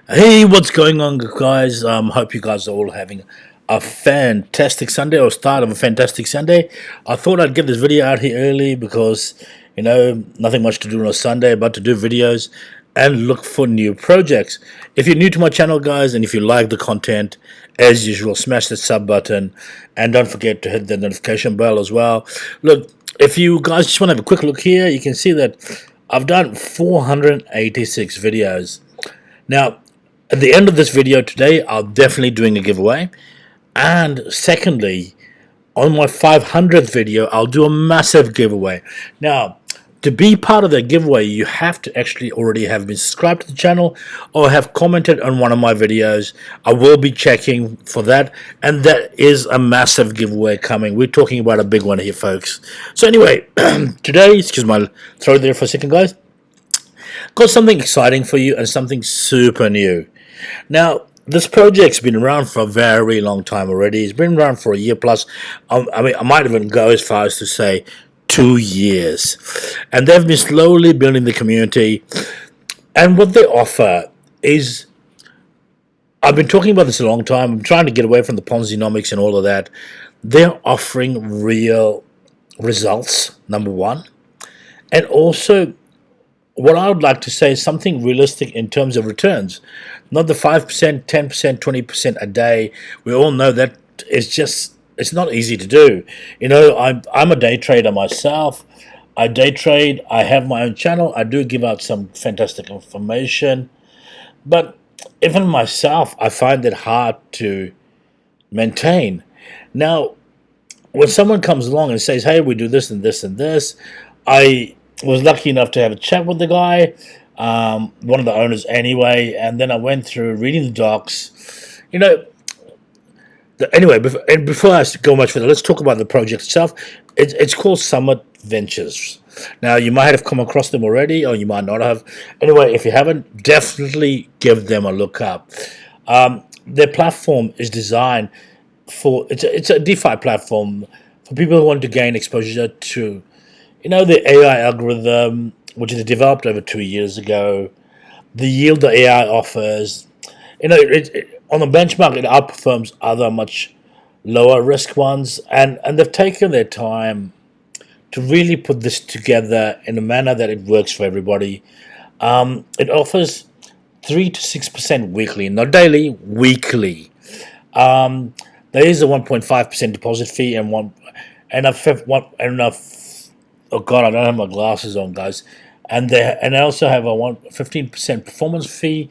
Hey, what's going on, guys? Hope you guys are all having a fantastic Sunday or start of a fantastic Sunday. I thought I'd get this video out here early because, nothing much to do on a Sunday but to do videos and look for new projects. If you're new to my channel, guys, and if you like the content, as usual, smash the sub button and don't forget to hit the notification bell as well. Look, if you guys just want to have a quick look here, you can see that I've done 486 videos. Now, at the end of this video today, I'm definitely doing a giveaway. And secondly, on my 500th video, I'll do a massive giveaway. Now, to be part of the giveaway, you have to actually already have been subscribed to the channel or have commented on one of my videos. I will be checking for that, and that is a massive giveaway coming. We're talking about a big one here, folks. So anyway, today, excuse my throat there for a second, guys. Got something exciting for you and something super new. Now, this project's been around for a very long time already. It's been around for a year plus. I might even go as far as to say 2 years. And they've been slowly building the community. And what they offer is, I've been talking about this a long time. I'm trying to get away from the ponzinomics and all of that. They're offering real results, number one. And also, what I would like to say is something realistic in terms of returns, not the 5%, 10%, 20% a day. We all know that it's not easy to do. I'm a day trader myself. I day trade. I have my own channel. I do give out some fantastic information, but even myself, I find it hard to maintain. Now, when someone comes along and says, "Hey, we do this and this and this," I was lucky enough to have a chat with the guy, one of the owners anyway, and then I went through reading the docs. Anyway, before I go much further, let's talk about the project itself. It's called Summit Ventures. Now, you might have come across them already, or you might not have. Anyway, if you haven't, definitely give them a look up. Their platform is designed it's a DeFi platform for people who want to gain exposure to the AI algorithm, which is developed over 2 years ago, the yield the AI offers, on the benchmark, it outperforms other much lower risk ones, and they've taken their time to really put this together in a manner that it works for everybody. It offers 3 to 6% weekly, not daily, weekly. There is a 1.5% deposit fee and oh god, I don't have my glasses on, guys. And I also have a 15% performance fee,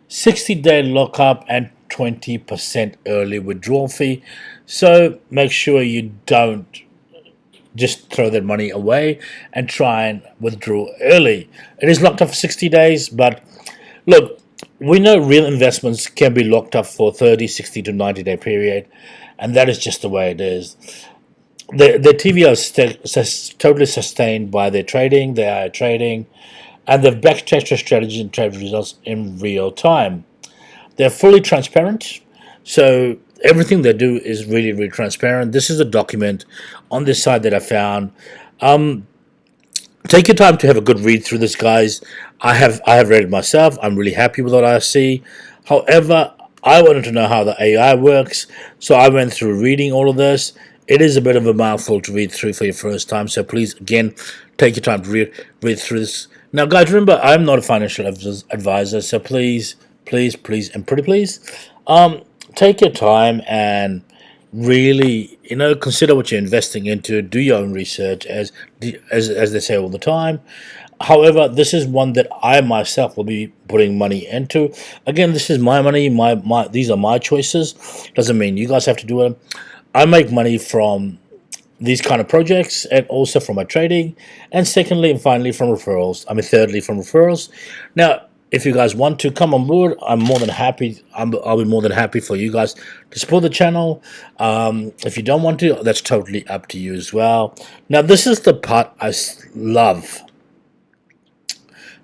60-day lockup, and 20% early withdrawal fee. So make sure you don't just throw that money away and try and withdraw early. It is locked up for 60 days, but look, we know real investments can be locked up for 30, 60 to 90-day period, and that is just the way it is. The TVO is totally sustained by their trading, their trading, and they've backtested strategy and trade results in real time. They're fully transparent, so everything they do is really, really transparent. This is a document on this side that I found. Take your time to have a good read through this, guys. I have read it myself. I'm really happy with what I see. However, I wanted to know how the AI works, so I went through reading all of this. It is a bit of a mouthful to read through for your first time, so please, again, take your time to read through this. Now, guys, remember, I'm not a financial advisor, so please, and pretty please, take your time and really, consider what you're investing into. Do your own research, as they say all the time. However, this is one that I myself will be putting money into. Again, this is my money. These are my choices. Doesn't mean you guys have to do it. I make money from these kind of projects and also from my trading, and secondly and finally from referrals. Thirdly from referrals. Now, if you guys want to come on board, I'm more than happy. I'll be more than happy for you guys to support the channel. If you don't want to, that's totally up to you as well. Now, this is the part I love.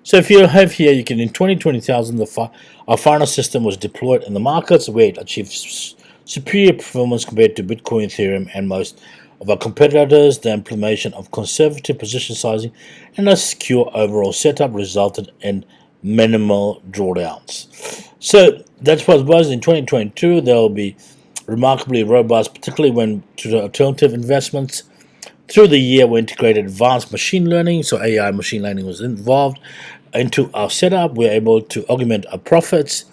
So if you have here, you can, in 2020,000, our final system was deployed in the markets where it achieved superior performance compared to Bitcoin, Ethereum, and most of our competitors. The implementation of conservative position sizing and a secure overall setup resulted in minimal drawdowns. So that's what it was in 2022. They'll be remarkably robust, particularly when to the alternative investments. Through the year, we integrated advanced machine learning, so AI machine learning was involved into our setup. We're able to augment our profits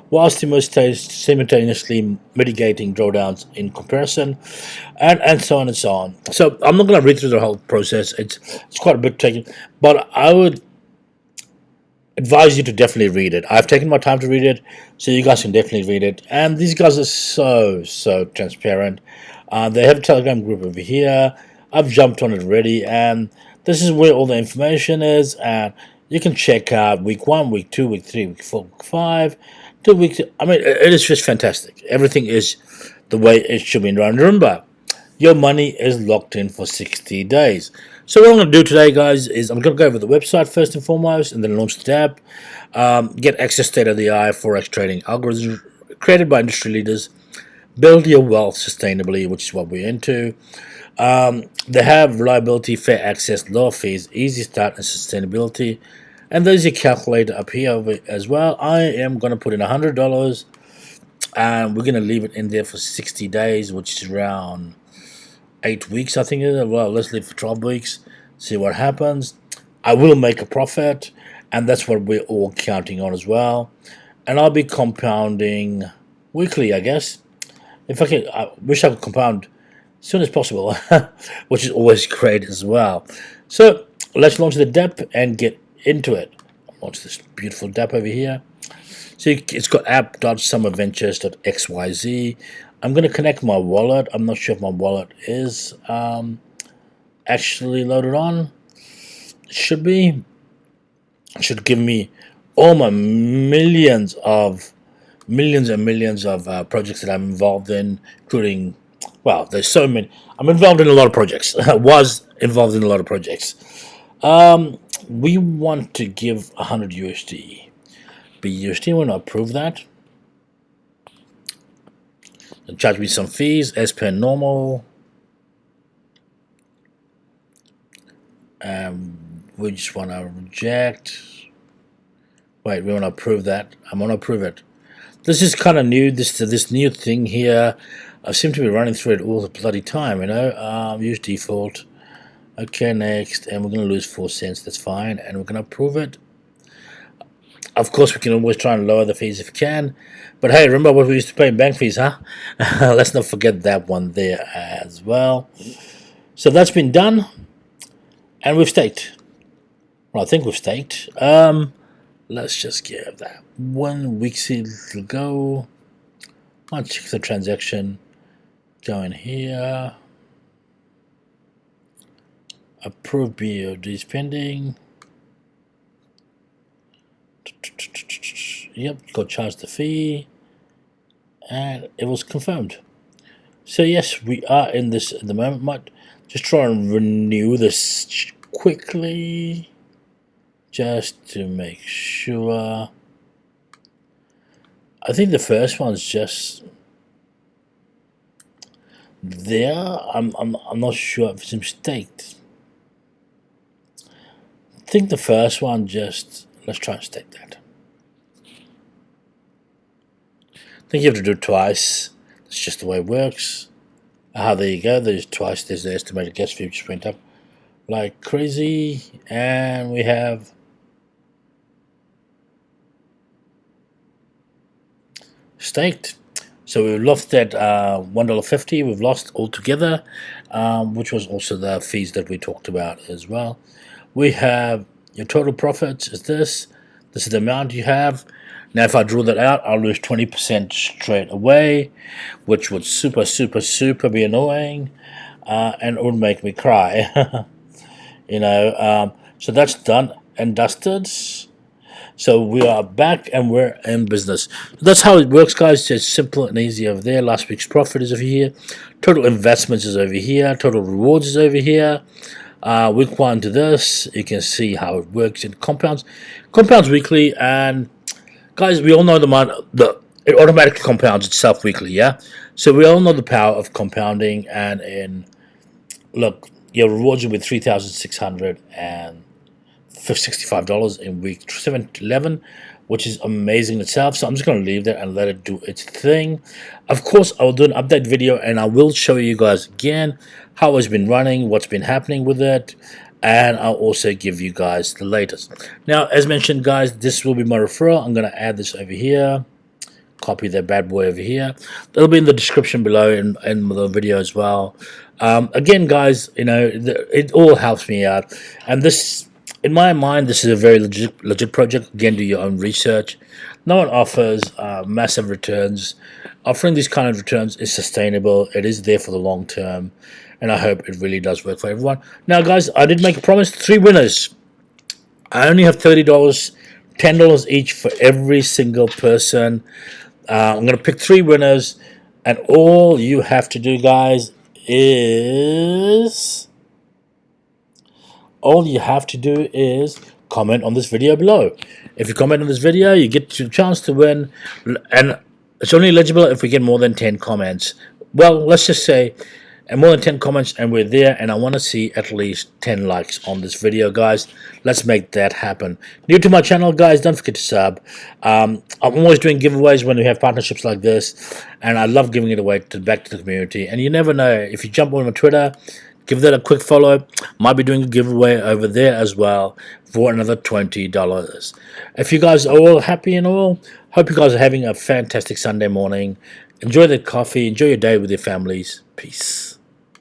while simultaneously mitigating drawdowns in comparison, and so on and so on. So I'm not going to read through the whole process. It's quite a bit taken, but I would advise you to definitely read it. I've taken my time to read it, so you guys can definitely read it. And these guys are so transparent. They have a Telegram group over here. I've jumped on it already, and this is where all the information is. And you can check out week 1, week 2, week 3, week 4, week 5, 2 weeks. I mean, it is just fantastic. Everything is the way it should be run. Remember, your money is locked in for 60 days. So what I'm going to do today, guys, is I'm going to go over the website first and foremost, and then launch the app, get access state-of-the-art forex trading algorithms created by industry leaders, build your wealth sustainably, which is what we're into. They have reliability, fair access, low fees, easy start, and sustainability. And there's a calculator up here as well. I am going to put in $100, and we're going to leave it in there for 60 days, which is around 8 weeks, I think. Well, let's leave for 12 weeks, see what happens. I will make a profit, and that's what we're all counting on as well. And I'll be compounding weekly, I guess. If I can, I wish I could compound as soon as possible, which is always great as well. So let's launch the DApp and get into it. Launch this beautiful DApp over here. So it's got app.summerventures.xyz. I'm going to connect my wallet. I'm not sure if my wallet is actually loaded on. It should be. It should give me all my millions and millions of projects that I'm involved in, including, well, there's so many. I'm involved in a lot of projects. Was involved in a lot of projects. We want to give 100 USD. BUSD, want to approve that. And charge me some fees as per normal. We just want to reject. Wait, we want to approve that. I'm going to approve it. This is kind of new. This new thing here. I seem to be running through it all the bloody time. Use default. Okay, next, and we're going to lose 4 cents. That's fine, and we're going to approve it. Of course, we can always try and lower the fees if we can. But hey, remember what we used to pay in bank fees, huh? Let's not forget that one there as well. So that's been done. And we've staked. Well, I think we've staked. Let's just give that 1 week to go. I'll check the transaction. Go in here. Approve BOD spending. Yep, got charged the fee, and it was confirmed. So yes, we are in this at the moment. Might just try and renew this quickly, just to make sure. I think the first one's just there. I'm not sure if it's mistaked. I think the first one just, let's try and stake that. I think you have to do it twice. It's just the way it works. There you go. There's twice. There's the estimated gas fee just went up like crazy, and we have staked. So we've lost that $1.50. We've lost altogether, which was also the fees that we talked about as well. We have your total profits is this. This is the amount you have. Now, if I draw that out, I'll lose 20% straight away, which would super be annoying, and it would make me cry. So that's done and dusted. So we are back and we're in business. That's how it works, guys. It's simple and easy over there. Last week's profit is over here. Total investments is over here. Total rewards is over here. Week 1 to this, you can see how it works in compounds. Compounds weekly, and guys, we all know it automatically compounds itself weekly, yeah? So we all know the power of compounding, and look, your rewards will be 3,630 for $65 in week 7 to 11, which is amazing in itself. So I'm just going to leave that and let it do its thing. Of course, I will do an update video and I will show you guys again how it's been running, what's been happening with it, and I'll also give you guys the latest. Now, as mentioned, guys, this will be my referral. I'm going to add this over here. Copy that bad boy over here. It'll be in the description below in the video as well. Again, guys, it all helps me out, and this, in my mind, this is a very legit project. Again, do your own research. No one offers massive returns. Offering these kind of returns is sustainable. It is there for the long term, and I hope it really does work for everyone. Now, guys, I did make a promise. 3 winners. I only have $30, $10 each for every single person. I'm going to pick 3 winners, and all you have to do, guys, is comment on this video below. If you comment on this video, you get a chance to win, and it's only eligible if we get more than 10 comments. Well, let's just say and more than 10 comments and we're there, and I want to see at least 10 likes on this video, guys. Let's make that happen. New to my channel, guys, don't forget to sub. I'm always doing giveaways when we have partnerships like this, and I love giving it away back to the community. And you never know, if you jump on my Twitter, give that a quick follow. Might be doing a giveaway over there as well for another $20. If you guys are all happy and all, hope you guys are having a fantastic Sunday morning. Enjoy the coffee, enjoy your day with your families. Peace.